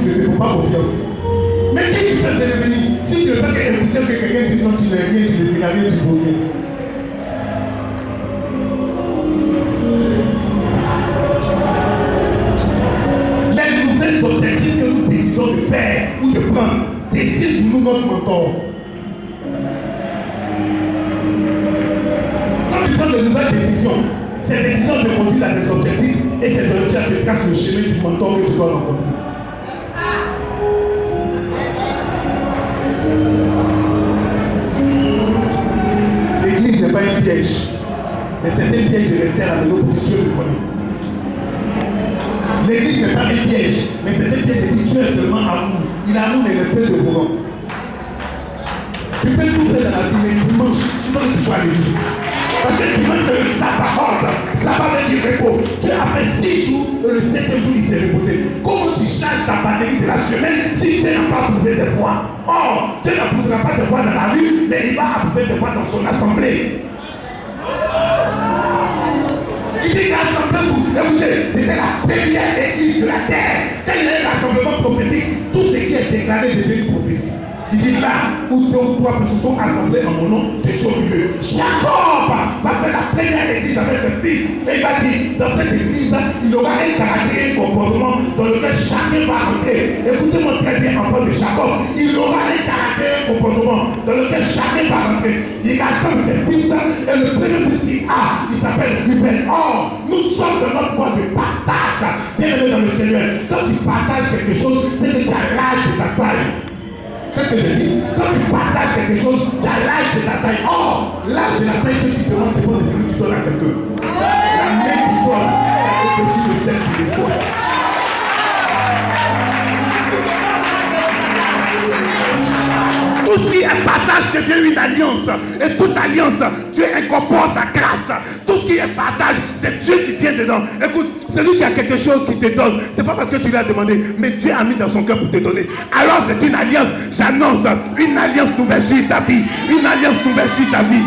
ne te font pas confiance. Mais qui peut devenir? Si tu ne veux pas écouter que quelqu'un dise non, tu n'es rien, tu ne seras rien, tu vaux rien. Les nouvelles objectifs que nous décidons de faire ou de prendre décident pour nous notre mentor. Quand tu prends de nouvelles décisions, ces décisions te conduisent à des objectifs et ces objectifs te tracent le chemin du mentor que tu dois rencontrer. L'église n'est pas un piège, mais c'est un piège de rester à la maison pour que Dieu le connaisse. L'église n'est pas un piège, mais c'est un piège de dire Dieu est seulement amour. Il a amour et le fait de courant. Tu peux tout faire dans la vie, mais dimanche, il faut que tu sois à l'église. Parce que dimanche, c'est le sabbat. Sabbat veut dire repos. Tu as fait 6 jours et le 7e jour, il s'est reposé. Comment tu charges ta batterie de la semaine si Dieu n'a pas approuvé des fois? Or, Dieu n'approuvera pas de fois dans la rue, mais il va approuver des fois dans son assemblée. Il dit rassemblez-vous. Écoutez, c'était la première église de la terre. Quand il y a un rassemblement prophétique, tout ce qui est déclaré devient une prophétie. Il dit là où 2 ou 3 personnes sont assemblées en mon nom, je suis au milieu. Jacob va faire la première église avec ses fils. Et il va dire, dans cette église, il aura un caractère et un comportement dans lequel chacun va rentrer. Écoutez-moi très bien, enfant de Jacob. Il aura un caractère et un comportement dans lequel chacun va rentrer. Il rassemble ses fils et le premier fils qu'il a, il s'appelle Ruben. Or, nous sommes dans notre voie de partage. Bienvenue dans le Seigneur. Quand tu partages quelque chose, c'est que tu as l'âge de ta taille. Qu'est-ce que je dis? Quand tu partages quelque chose, tu as l'âge de ta taille. Or, l'âge de la taille que tu demandes dépend de ce que tu donnes à quelqu'un. La main qui donne est au-dessus de celle qui reçoit. Tout ce qui est partage devient une alliance. Et toute alliance, Dieu incorpore sa grâce. Tout ce qui est partage, c'est Dieu qui vient dedans. Écoute, celui qui a quelque chose qui te donne, c'est pas parce que tu l'as demandé, mais Dieu a mis dans son cœur pour te donner. Alors c'est une alliance. J'annonce une alliance nouvelle sur ta vie. Une alliance nouvelle sur ta vie.